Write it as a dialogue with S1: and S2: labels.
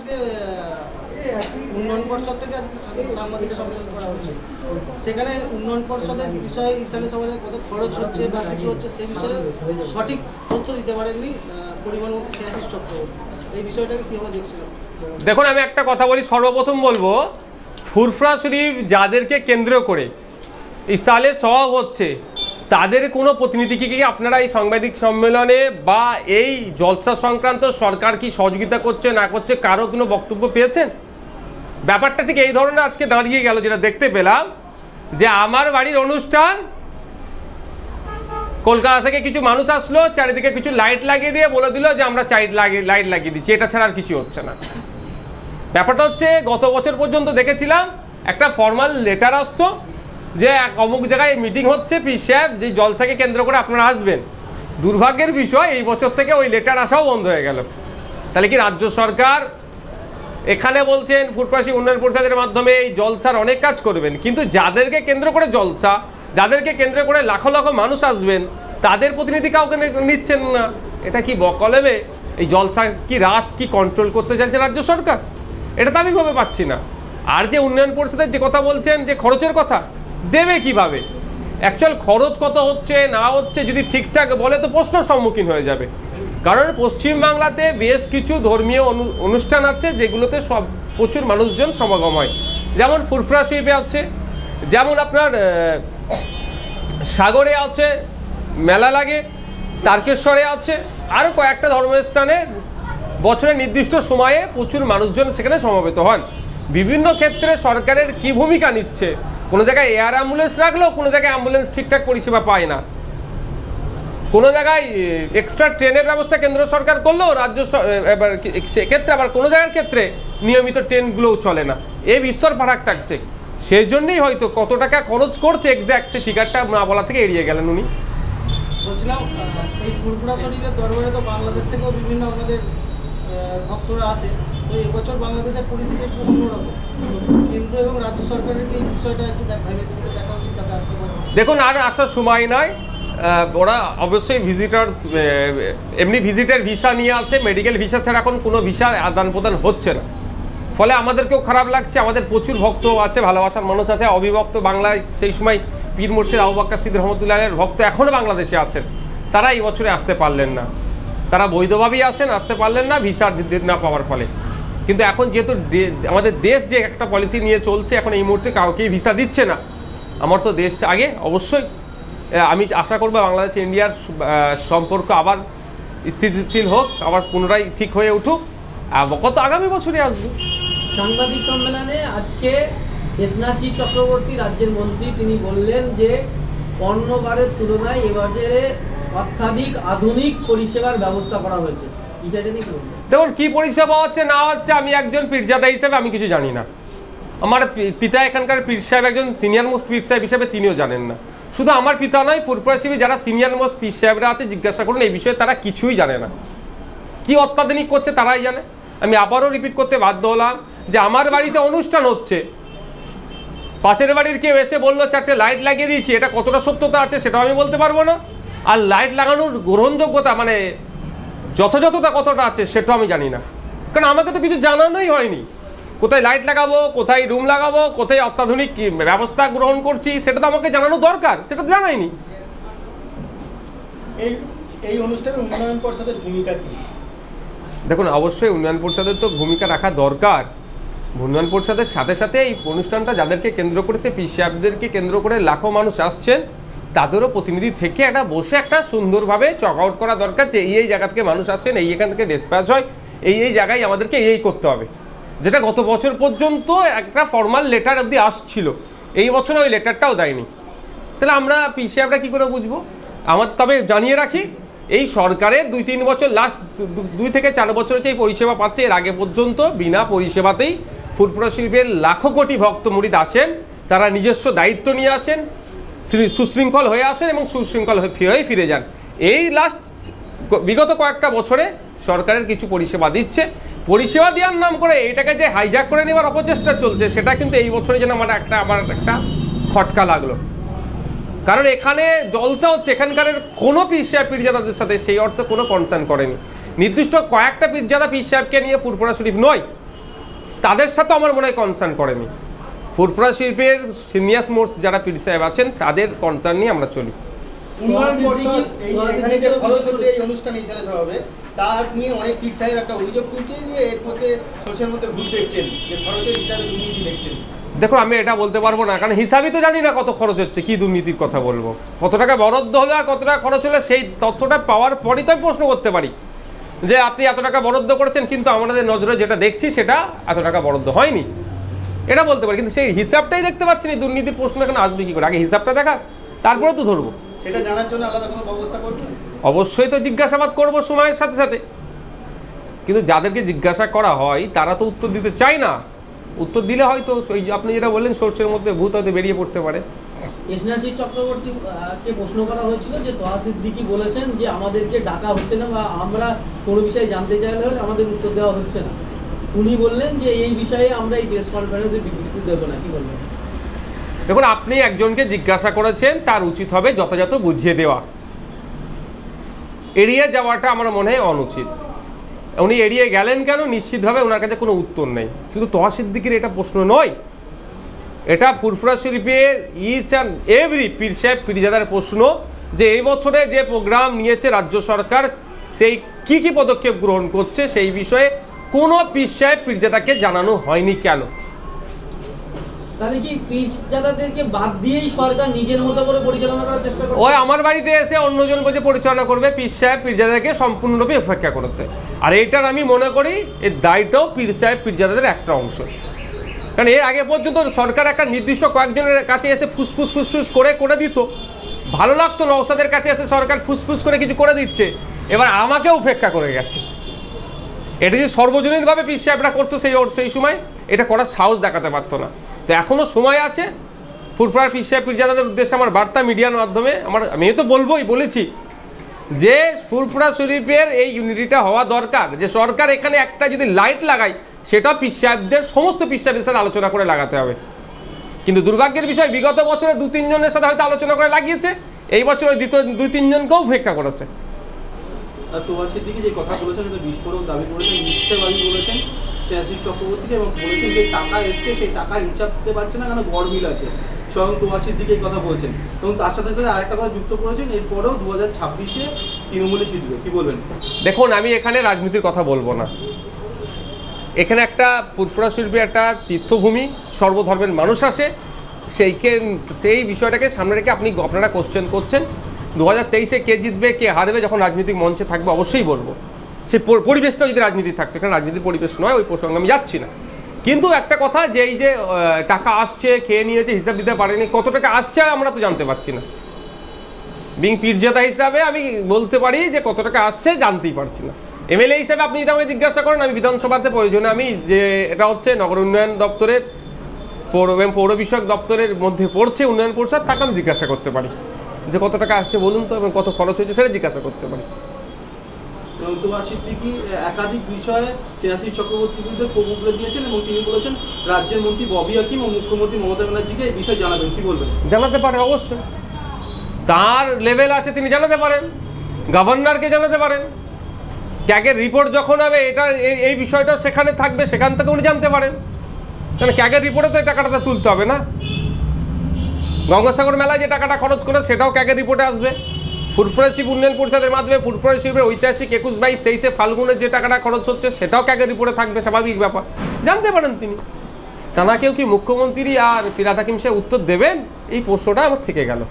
S1: আজকে উন্নয়ন পর্ষদ থেকে আজকে সাংবাদিক সম্মেলন করা হচ্ছে, সেখানে উন্নয়ন পর্ষদের বিষয়ে ইসালে সমাজে কত খরচ হচ্ছে বা কিছু হচ্ছে সেই বিষয়ে সঠিক তথ্য দিতে পারেননি পরিবহনমন্ত্রী শ্রেয়াশিস চক্রবর্তী। এই বিষয়টাকে কীভাবে দেখছিলাম?
S2: দেখুন, আমি একটা কথা বলি, সর্বপ্রথম বলবো ফুরফুরা শরীফ যাদেরকে কেন্দ্র করে ইসালে সওয়াব হচ্ছে তাদের কোনো প্রতিনিধিকে কি আপনারা এই সাংবাদিক সম্মেলনে বা এই জলসা সংক্রান্ত সরকার কি সহযোগিতা করছে না করছে কারো কোনো বক্তব্য পেয়েছেন? ব্যাপারটা ঠিক এই ধরনের আজকে দাঁড়িয়ে গেল, যেটা দেখতে পেলাম যে আমার বাড়ির অনুষ্ঠান, কলকাতা থেকে কিছু মানুষ আসলো, চারিদিকে কিছু লাইট লাগিয়ে দিয়ে বলে দিল যে আমরা লাইট লাগিয়ে দিচ্ছি, এটা ছাড়া আর কিছু হচ্ছে না। ব্যাপারটা হচ্ছে গত বছর পর্যন্ত দেখেছিলাম একটা ফর্মাল লেটার আসতো যে অমুক জায়গায় মিটিং হচ্ছে, পীর সাহেব যে জলসাকে কেন্দ্র করে আপনারা আসবেন। দুর্ভাগ্যের বিষয় এই বছর থেকে ওই লেটার আসাও বন্ধ হয়ে গেল। তাহলে কি রাজ্য সরকার এখানে বলছেন ফুরফুরা শরীফ উন্নয়ন পরিষদের মাধ্যমে এই জলসার অনেক কাজ করবেন, কিন্তু যাদেরকে কেন্দ্র করে জলসা, যাদেরকে কেন্দ্র করে লাখো লাখো মানুষ আসবেন, তাদের প্রতিনিধি কাউকে নিচ্ছেন না। এটা কি বকলবে এই জলসা কি রাস কি কন্ট্রোল করতে চাইছে রাজ্য সরকার? এটা তো আমি ভেবে পাচ্ছি না। আর যে উন্নয়ন পরিষদের যে কথা বলছেন যে খরচের কথা, দেবে কিভাবে? অ্যাকচুয়াল খরচ কত হচ্ছে না হচ্ছে যদি ঠিকঠাক বলে তো প্রশ্নের সম্মুখীন হয়ে যাবে। কারণ পশ্চিমবাংলাতে বেশ কিছু ধর্মীয় অনুষ্ঠান আছে যেগুলোতে প্রচুর মানুষজন সমাগম হয়, যেমন ফুরফুরা শরীফে আছে, যেমন আপনার সাগরে আছে, মেলা লাগে, তারকেশ্বরে আছে, আরও কয়েকটা ধর্মস্থানে বছরের নির্দিষ্ট সময়ে প্রচুর মানুষজন সেখানে সমবেত হন। বিভিন্ন ক্ষেত্রে সরকারের কি ভূমিকা নিচ্ছে, কোনো জায়গায় এয়ার অ্যাম্বুলেন্স রাখলেও কোনো জায়গায় অ্যাম্বুলেন্স ঠিকঠাক পরিষেবা পায় না, কোনো জায়গায় এক্সট্রা ট্রেনের ব্যবস্থা কেন্দ্র সরকার করলেও রাজ্য এবার সেক্ষেত্রে আবার কোনো জায়গার ক্ষেত্রে নিয়মিত ট্রেনগুলোও চলে না। এই বিস্তর ফারাক থাকছে। সেই জন্যই হয়তো কত টাকা খরচ করছে এক্স্যাক্ট সেই ফিগারটা না বলা থেকে এড়িয়ে গেলেন উনি।
S1: বলছিলাম এই ফুরফুরা শরীফের দরবারে তো বাংলাদেশ থেকেও বিভিন্ন আমাদের ভক্তরা আসে, তো এবছর বাংলাদেশের পরিস্থিতি একটু অন্যরকম। কেন্দ্র এবং রাজ্য সরকারের এই বিষয়টা একটু ভেবে দেখা উচিত যাতে আসতে পারে।
S2: দেখুন, আর আসার সময় নয়, ওরা অবশ্যই ভিজিটার এমনি ভিজিটার ভিসা নিয়ে আসে, মেডিকেল ভিসা ছাড়া এখন কোনো ভিসা আদান প্রদান হচ্ছে না। ফলে আমাদেরকেও খারাপ লাগছে, আমাদের প্রচুর ভক্ত আছে, ভালোবাসার মানুষ আছে, অবিভক্ত বাংলায় সেই সময় পীর মুর্শিদ আবু বকর সিদ্দিক রহমতুল্লাহের ভক্ত এখনও বাংলাদেশে আছেন, তারা এই বছরে আসতে পারলেন না। তারা বৈধভাবেই আসেন, আসতে পারলেন না ভিসা না পাওয়ার ফলে। কিন্তু এখন যেহেতু আমাদের দেশ যে একটা পলিসি নিয়ে চলছে, এখন এই মুহূর্তে কাউকেই ভিসা দিচ্ছে না। আমার তো দেশ আগে, অবশ্যই আমি আশা করবো বাংলাদেশ ইন্ডিয়ার সম্পর্ক আবার স্থিতিশীল হোক, আবার পুনরায় ঠিক হয়ে উঠুক, কত আগামী বছরে আসবে।
S3: সাংবাদিক সম্মেলনে আজকে শ্রেয়াশিস চক্রবর্তী রাজ্যের মন্ত্রী তিনি বললেন যে অন্যবারের তুলনায় এবারে অত্যাধিক আধুনিক পরিষেবার ব্যবস্থা করা হয়েছে।
S2: দেখুন, কি পরিষেবা হচ্ছে না হচ্ছে আমি একজন পীরজাদা হিসেবে আমি কিছু জানি না। আমার পিতা এখানকার পীর সাহেব একজন সিনিয়র মোস্ট পীর সাহেব হিসেবে তিনিও জানেন না। শুধু আমার পিতা নয়, ফুরফুরা শরীফে যারা সিনিয়র মোস্ট পীর সাহেবরা আছে জিজ্ঞাসা করুন, এই বিষয়ে তারা কিছুই জানে না। কি অত্যাধুনিক করছে তারাই জানে। আমি আবারও রিপিট করতে বাধ্য হলাম যে আমার বাড়িতে অনুষ্ঠান হচ্ছে, পাশের বাড়ির কেউ এসে বললো 4টে লাইট লাগিয়ে দিয়েছি, এটা কতটা সত্যতা আছে সেটাও আমি বলতে পারবো না। আর লাইট লাগানোর গ্রহণযোগ্যতা মানে যথাযথতা কতটা আছে সেটাও আমি জানি না, কারণ আমাকে তো কিছু জানানোই হয়নি। কোথায় লাইট লাগাবো, কোথায় রুম লাগাবো, কোথায় অত্যাধুনিক ব্যবস্থা গ্রহণ করছি সেটা তো আমাকে জানানো দরকার, সেটা তো জানাইনি।
S1: এই অনুষ্ঠানে উন্নয়ন পরিষদের ভূমিকা কি?
S2: দেখুন, অবশ্যই উন্নয়ন পরিষদের তো ভূমিকা রাখা দরকার। উন্নয়ন পরিষদের সাথে সাথে এই অনুষ্ঠানটা যাদেরকে কেন্দ্র করেছে, পীর সাহেবদেরকে কেন্দ্র করে লাখো মানুষ আসছেন, তাদেরও প্রতিনিধি থেকে একটা বসে একটা সুন্দরভাবে চক আউট করা দরকার যে এই জায়গা থেকে মানুষ আসছেন, এখান থেকে ডিসপ্যাচ হয়, এই জায়গায় আমাদেরকে এই করতে হবে, যেটা গত বছর পর্যন্ত একটা ফর্মাল লেটার অবধি আসছিল। এই বছর ওই লেটারটাও দেয়নি। তাহলে আমরা পীর সাহেবরা কী করে বুঝবো? আমার তবে জানিয়ে রাখি, এই সরকারের 2-3 বছর লাস্ট 2 থেকে 4 বছর হচ্ছে এই পরিষেবা পাচ্ছে। এর আগে পর্যন্ত বিনা পরিষেবাতেই ফুরফুরা শরীফের লাখো কোটি ভক্ত মুরিদ আসেন, তারা নিজস্ব দায়িত্ব নিয়ে আসেন, সুশৃঙ্খল হয়ে আসেন এবং সুশৃঙ্খল হয়ে ফিরে যান। এই লাস্ট বিগত কয়েকটা বছরে সরকারের কিছু পরিষেবা দিচ্ছে, পরিষেবা দেওয়ার নাম করে এটাকে যে হাইজ্যাক করে নেওয়ার অপচেষ্টা চলছে, সেটা কিন্তু এই বছরে যেন আমার একটা খটকা লাগলো। কারণ এখানে জলসা হচ্ছে, এখানকার কোনো পীর সাহেব পীরজাদাদের সাথে সেই অর্থে কোনো কনসার্ন করেনি। নির্দিষ্ট কয়েকটা পীরজাদা পীর সাহেবকে নিয়ে ফুরফুরা শরীফ নয়, তাদের সাথে আমার মনে হয় কনসার্ন করেনি। ফুরফুরা শিল্পের সিনিয়র মোস্ট যারা পীর সাহেব আছেন তাদের কনসার্ন নিয়ে আমরা চলি।
S1: উন্নয়ন পর্ষদ এখানে যে খরচ হচ্ছে এই অনুষ্ঠানে ইসালে হবে তার নিয়ে অনেক পীর সাহেব একটা অভিযোগ তুলছে যে এর মধ্যে সোশ্যাল মধ্যে ভুল দেখছেন, যে খরচের হিসাবে দুর্নীতি দেখছেন।
S2: দেখো আমি এটা বলতে পারবো না, কারণ হিসাবই তো জানি না কত খরচ হচ্ছে, কি দুর্নীতির কথা বলবো। কত টাকা বরাদ্দ হলো আর কত টাকা খরচ হলে সেই তথ্যটা পাওয়ার পরই তো আমি প্রশ্ন করতে পারি যে আপনি এত টাকা বরাদ্দ করেছেন কিন্তু আমাদের নজরে যেটা দেখছি সেটা এত টাকা বরাদ্দ হয়নি, এটা বলতে পারি। কিন্তু সেই হিসাবটাই দেখতে পাচ্ছি না, দুর্নীতির প্রশ্ন এখানে আসবে কি করে? আগে হিসাবটা দেখা, তারপরে তো ধরবো।
S1: সেটা জানার জন্য আলাদা কোনো ব্যবস্থা করবেন?
S2: অবশ্যই তো জিজ্ঞাসাবাদ করবো সময়ের সাথে সাথে, কিন্তু যাদেরকে জিজ্ঞাসা করা হয় তারা তো উত্তর দিতে চায় না। উত্তর দিলে হয়তো ওই আপনি যেটা বললেন সর্ষের মধ্যে ভূত হয়তো বেরিয়ে পড়তে পারে।
S3: এসনাসি চক্রবর্তীকে প্রশ্ন করা হয়েছিল যে তোহা সিদ্দিকী বলেছেন যে আমাদেরকে ডাকা হচ্ছে না বা আমরা কোনো বিষয়ে জানতে চাইলে আমাদের উত্তর দেওয়া হচ্ছে না। উনি বললেন যে এই বিষয়ে আমরা এই প্রেস কনফারেন্সে বিবৃতি দেবো না। কি বলবেন?
S2: দেখুন আপনি একজনকে জিজ্ঞাসা করেছেন, তার উচিত হবে যথাযথ বুঝিয়ে দেওয়া। এড়িয়ে যাওয়াটা আমার মনে হয় অনুচিত। উনি এড়িয়ে গেলেন কেন? নিশ্চিতভাবে ওনার কাছে কোনো উত্তর নেই। শুধু তোহা সিদ্দিকীর এটা প্রশ্ন নয়, এটা ফুরফুরা শরীফের ইচ অ্যান্ড এভরি পীর সাহেব পীরজাদার প্রশ্ন যে এই বছরে যে প্রোগ্রাম নিয়েছে রাজ্য সরকার সেই কি পদক্ষেপ গ্রহণ করছে সেই বিষয়ে কোনো পীর সাহেব পীরজাদাকে জানানো হয়নি কেন?
S3: তাহলে কি পীরজাদাদেরকে বাদ দিয়েই সরকার নিজের মতো করে পরিচালনা করার চেষ্টা করছে?
S2: ওই আমার বাড়িতে এসে অন্যজন বলছে পরিচালনা করবে, পীর সাহেব পীরজাদাকে সম্পূর্ণরূপে উপেক্ষা করেছে। আর এইটার আমি মনে করি এর দায়টাও পীর সাহেব পীরজাদাদের একটা অংশ। কারণ এর আগে পর্যন্ত সরকার একটা নির্দিষ্ট কয়েকজনের কাছে এসে ফুসফুস করে দিত, ভালো লাগতো। নওশাদের কাছে এসে সরকার ফুসফুস করে কিছু করে দিচ্ছে, এবার আমাকেও উপেক্ষা করে গেছে। এটা যে সর্বজনীনভাবে পীর সাহেবরা করতো সেই সময় এটা করার সাহস দেখাতে পারতো না। তো এখনও সময় আছে। ফুরফুরার পীর সাহেব পীরজাদাদের উদ্দেশ্যে আমার বার্তা মিডিয়ার মাধ্যমে আমি তো বলেছি যে ফুরফুরা শরীফের এই ইউনিটিটা হওয়া দরকার। যে সরকার এখানে একটা যদি লাইট লাগায় সেটা পীর সাহেবদের সমস্ত পীর সাহেবের সাথে আলোচনা করে লাগাতে হবে। কিন্তু দুর্ভাগ্যের বিষয় বিগত বছরে 2-3 জনের সাথে হয়তো আলোচনা করে লাগিয়েছে, এই বছর ওই 2-3 জনকেও উপেক্ষা করেছে।
S4: তোহা সিদ্দিকী যে কথা বলেছেন এটা বিস্ফোরক দাবি করেছেন, মিথ্যাবাদী বলেছেন এসনাসি চক্রবর্তীকে, এবং বলেছেন যে টাকা এসছে সেই টাকার হিসাব দিতে পারছে না, কেন গড়মিল আছে। স্বয়ং তোহা সিদ্দিকী এই কথা বলছেন, এবং তার সাথে সাথে আরেকটা কথা যুক্ত করেছেন এরপরেও 2026-এ তৃণমূলে জিতবে। কি বলবেন? দেখুন
S2: আমি এখানে রাজনীতির কথা বলবো না। এখানে একটা ফুরফুরা শরীফের একটা তীর্থভূমি, সর্বধর্মের মানুষ আসে, সেই বিষয়টাকে সামনে রেখে আপনারা কোশ্চেন করছেন। 2023-এ কে জিতবে কে হারবে যখন রাজনৈতিক মঞ্চে থাকবে অবশ্যই বলবো। সে পরিবেশটা যদি রাজনীতি থাকতো, এখানে রাজনীতির পরিবেশ নয়, ওই প্রসঙ্গে আমি যাচ্ছি না। কিন্তু একটা কথা যে এই যে টাকা আসছে, খেয়ে নিয়েছে, হিসাব দিতে পারেনি, কত টাকা আসছে আমরা তো জানতে পারছি না। বিং পীরজাদা হিসাবে আমি বলতে পারি যে কত টাকা আসছে জানতেই পারছি না। এমএলএ হিসাবে আপনি যদি আমাকে জিজ্ঞাসা করেন, আমি বিধানসভাতে প্রয়োজনে আমি যে এটা হচ্ছে নগর উন্নয়ন দপ্তরের পৌর বিষয়ক দপ্তরের মধ্যে পড়ছে উন্নয়ন পরিষদ, তাকে আমি জিজ্ঞাসা করতে পারি যে কত টাকা আসছে বলুন তো এবং কত খরচ হয়েছে সেটা জিজ্ঞাসা করতে পারি।
S4: তোহা সিদ্দিকী একাধিক বিষয়ে এসনাসি চক্রবর্তীর বিরুদ্ধে ক্ষোভ উগরে দিয়েছেন, এবং তিনি বলেছেন রাজ্যের মন্ত্রী ববি হাকিম ও মুখ্যমন্ত্রী মমতা ব্যানার্জিকে এই বিষয়ে জানাবেন। কি বলবেন?
S2: জানাতে পারে, অবশ্যই তার লেভেল আছে, তিনি জানাতে পারেন, গভর্নরকে জানাতে পারেন। ক্যাগের রিপোর্ট যখন হবে এটা এই বিষয়টা সেখানে থাকবে, সেখান থেকে উনি জানতে পারেন। কারণ ক্যাগের রিপোর্টে তো এই টাকাটা তুলতে হবে না। গঙ্গাসাগর মেলায় যে টাকাটা খরচ করে সেটাও ক্যাগের রিপোর্টে আসবে। ফুরফুরা শিব উন্নয়ন পরিষদের মাধ্যমে ফুরফুরা শিবের ঐতিহাসিক 21-22-23-এ ফাল্গুনের যে টাকাটা খরচ হচ্ছে সেটাও ক্যাগের রিপোর্টে থাকবে, স্বাভাবিক ব্যাপার, জানতে পারেন তিনি। তা না কেউ কি মুখ্যমন্ত্রী আর ফিরহাদ হাকিম সাহেব উত্তর দেবেন? এই প্রশ্নটা আমার থেকে গেল।